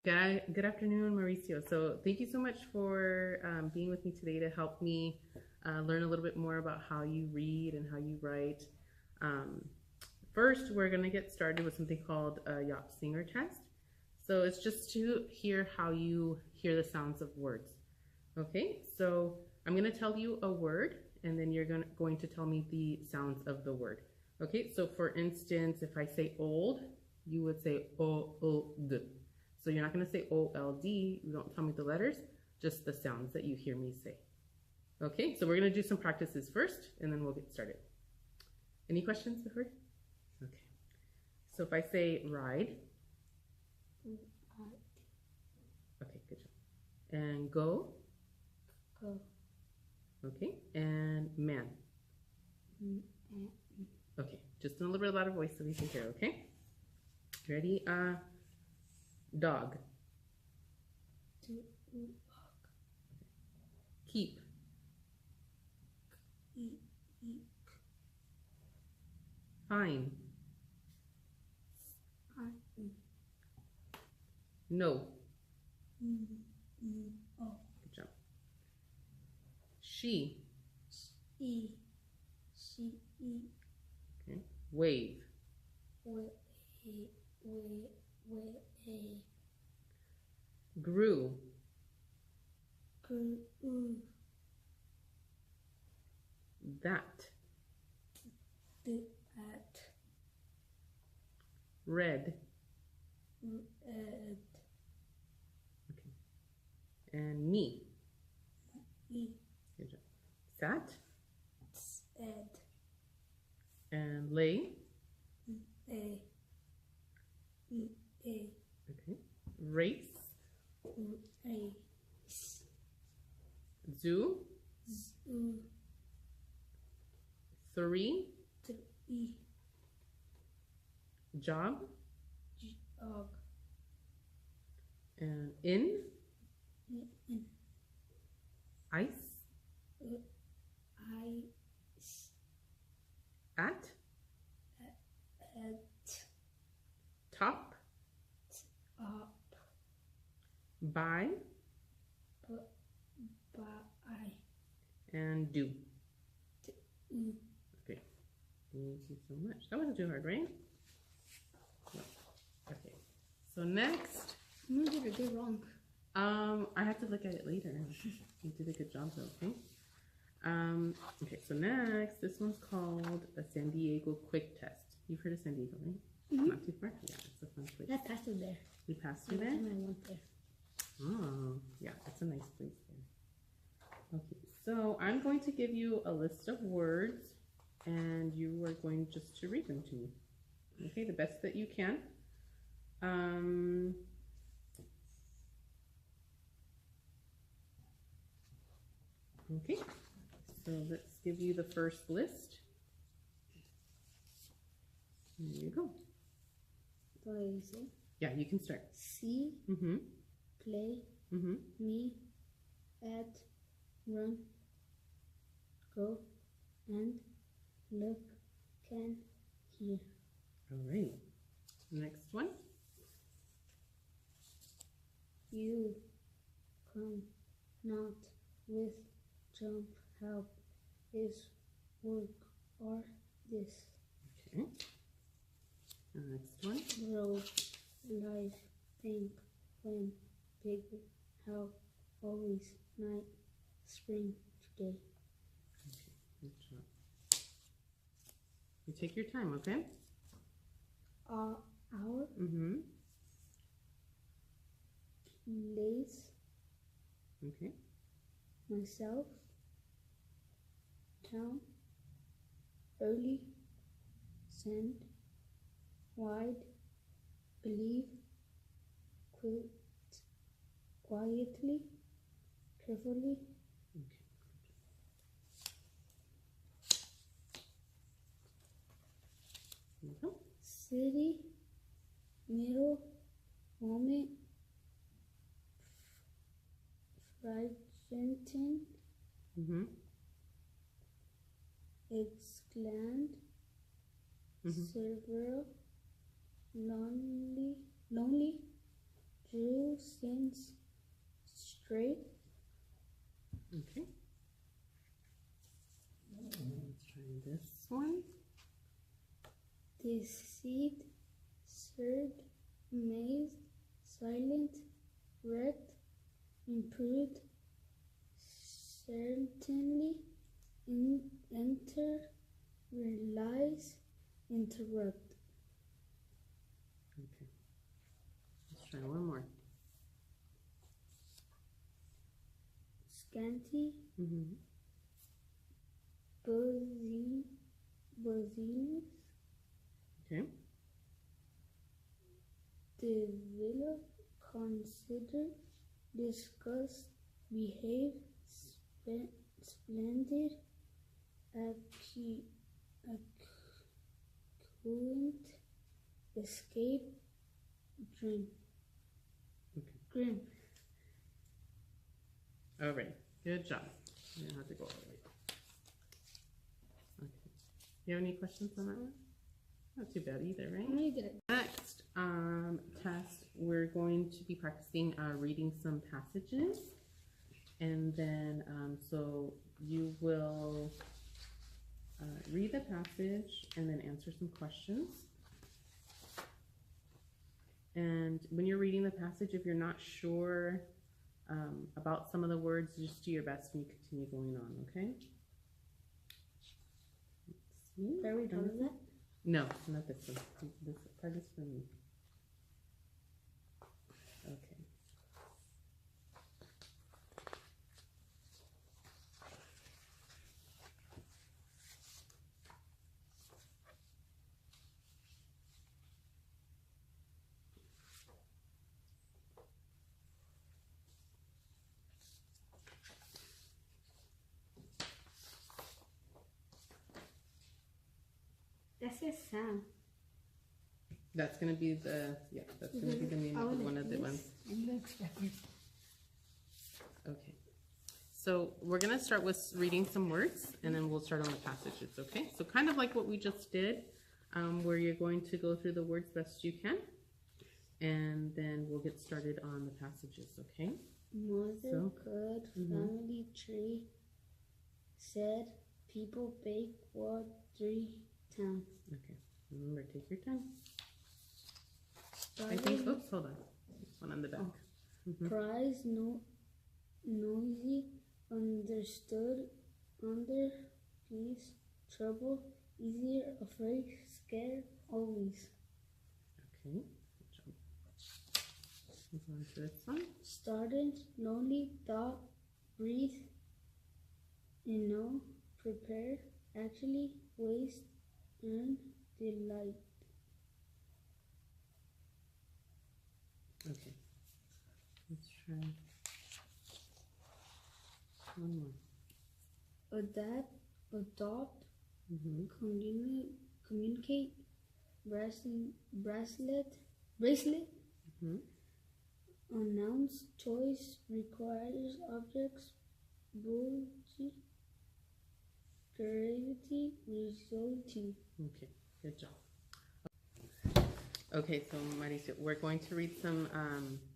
Good afternoon, Mauricio. So thank you so much for being with me today to help me learn a little bit more about how you read and how you write. Um, First, we're going to get started with something called a Yop Singer test. So it's just to hear how you hear the sounds of words. Okay, so I'm going to tell you a word, and then you're going to tell me the sounds of the word. Okay, so for instance, if I say old, you would say o-o-d. So you're not going to say O-L-D. You don't tell me the letters, just the sounds that you hear me say. Okay, so we're going to do some practices first, and then we'll get started. Any questions before? Okay. So if I say ride. Okay, good job. And go. Go. Okay, and man. Okay, just in a little bit louder voice so we can hear, okay? Ready? Dog. Keep. Fine. No. Good job. She. Okay. Wave. Grew. That. Red. Okay. And me. Good job. Sat. And lay. Okay. Race. Zoo. Three. Job. And in. Ice. At. Top. By. And do. Okay. Thank you so much. That wasn't too hard, right? No. Okay. So next. No, did I do wrong? I have to look at it later. You did a good job though, okay? Okay, so next, this one's called a San Diego quick test. You've heard of San Diego, right? Mm-hmm. Not too far? Yeah, it's a fun place. I passed through there. You passed through there? I went there. Oh, yeah, it's a nice place there. Okay, so I'm going to give you a list of words and you are going just to read them to me. Okay, the best that you can. Okay, so let's give you the first list. There you go. What do you say? Yeah, you can start. See, play, me, at, run, go, and look, can, hear. All right. Next one. You, come, not, with, jump, help, is, work, or this. Okay. Next one. Road, life, think, when, bigger, how, always, night, spring, today. Okay, good job. You take your time, okay? Hour, place, Okay. myself, town, early, send, wide, believe, quit, quietly, carefully. Okay. City, middle, moment, fragmenting, exclaimed, several, lonely, drew since straight. Okay. Let's try this one. Deceit, served, amazed, silent, wrecked, improved, certainly, enter, realize, interrupt. Okay. Let's try one more. Scanty, Mm-hmm. busyness, Okay. develop, consider, discuss, behave, splendid, accurate, escape, dream. Okay. Grim. All right. Good job. You don't have to go all the way. Okay. You have any questions on that one? Not too bad either, right? Next test, we're going to be practicing reading some passages. And then, so you will read the passage and then answer some questions. And when you're reading the passage, if you're not sure about some of the words, just do your best and you continue going on, okay? Let's see. Are we done with that? No, not this one. This part is for me. Okay. That says Sam. That's gonna be the that's gonna be the name of one of the ones. Okay. So we're gonna start with reading some words and then we'll start on the passages, okay? So kind of like what we just did, where you're going to go through the words best you can, and then we'll get started on the passages, okay? Mother good family tree said people bake what 3 times. Okay. Remember, take your time. I Started think, oops, hold on. One on the back. prize noisy understood under peace trouble easier afraid scared always. Okay. Good job. Move on to this one. Started lonely thought breathe know prepare actually waste and delight. Okay. Let's try one more. Adopt communicate bracelet announce choice requires objects bulgy gravity resulting. Okay, good job. Okay, so Mauricio, we're going to read some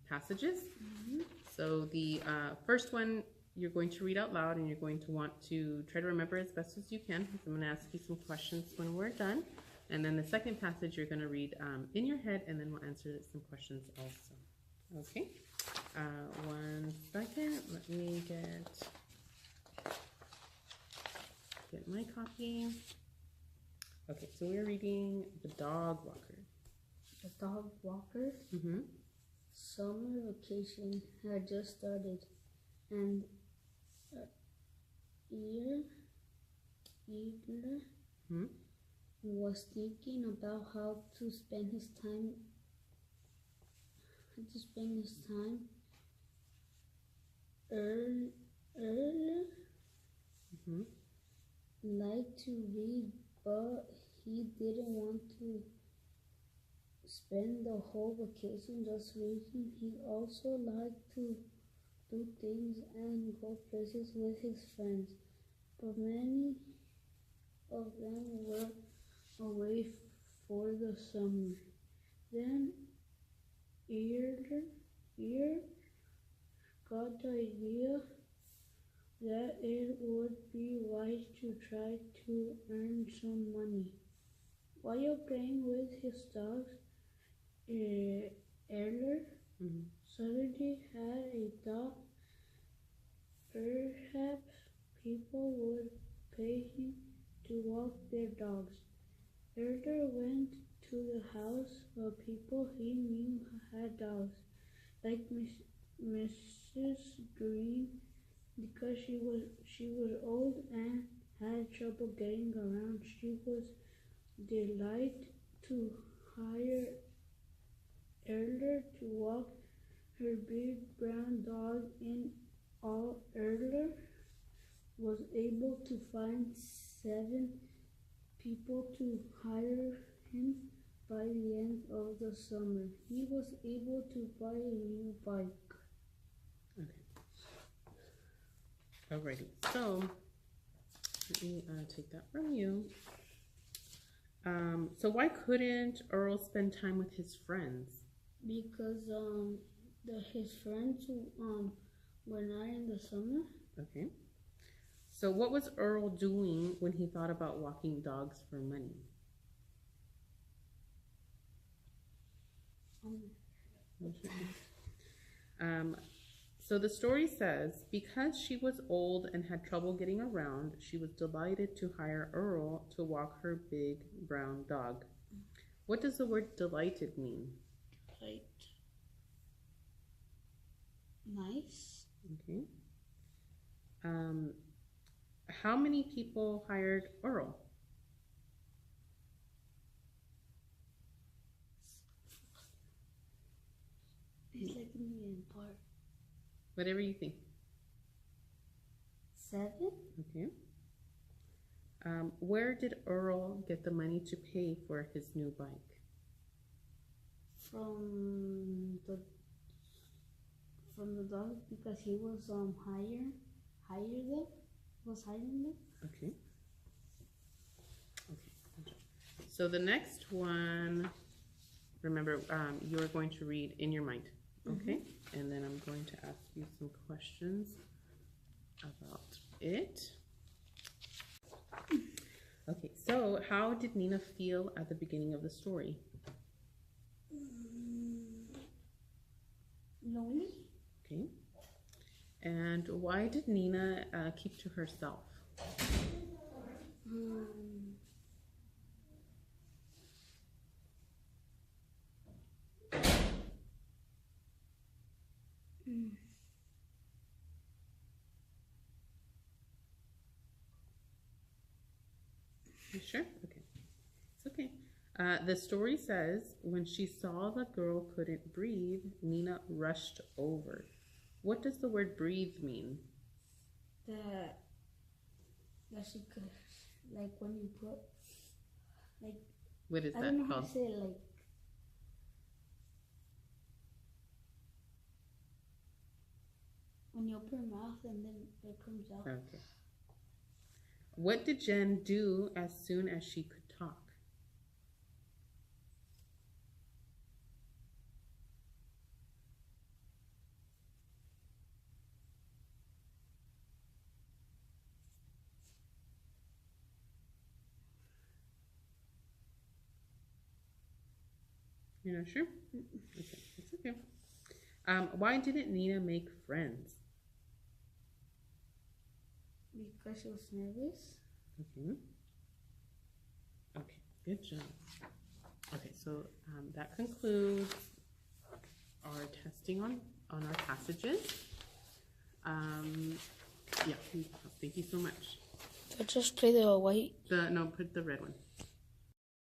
passages. So the first one you're going to read out loud and you're going to want to try to remember as best as you can. I'm going to ask you some questions when we're done. And then the second passage you're going to read in your head and then we'll answer some questions also. Okay, 1 second. Let me get my copy. Okay, so we're reading The Dog Walker. The dog walker. Summer vacation had just started, and Eagler was thinking about how to spend his time. Earlier, liked to read, but he didn't want to spend the whole vacation just reading. He also liked to do things and go places with his friends, but many of them were away for the summer. Then year got the idea that it would be wise to try to earn some money. While playing with his dogs, Erler suddenly had a thought. Perhaps people would pay him to walk their dogs. Erler went to the house of people he knew had dogs, like Mrs. Green, because she was old and had trouble getting around. She was delighted to hire Erler to walk her big brown dog. In all, Erler was able to find 7 people to hire him. By the end of the summer, he was able to buy a new bike. Okay. Alrighty. So let me take that from you. So why couldn't Earl spend time with his friends? Because his friends were not in the summer. Okay. So what was Earl doing when he thought about walking dogs for money? So the story says, because she was old and had trouble getting around, she was delighted to hire Earl to walk her big brown dog. What does the word delighted mean? Like, nice. Okay. How many people hired Earl? It's like in the part. Whatever you think. 7? Okay. Where did Earl get the money to pay for his new bike? From the dog, because he was hiring them. Okay. So the next one, remember, you are going to read in your mind, okay? And then I'm going to ask you some questions about it. Okay, so how did Nina feel at the beginning of the story? Lonely. Okay. And why did Nina keep to herself? You sure? Okay. It's okay. The story says, when she saw the girl couldn't breathe, Nina rushed over. What does the word breathe mean? That she could, like when you put, like, What is I that don't know how called? to say it, like, when you open your mouth and then it comes out. Okay. What did Jen do as soon as she could talk? You're not sure? Okay, it's okay. Why didn't Nina make friends? Because she was nervous. Okay. Okay, good job. Okay, so that concludes our testing on our passages. Yeah, thank you so much. So just play the white. No, put the red one.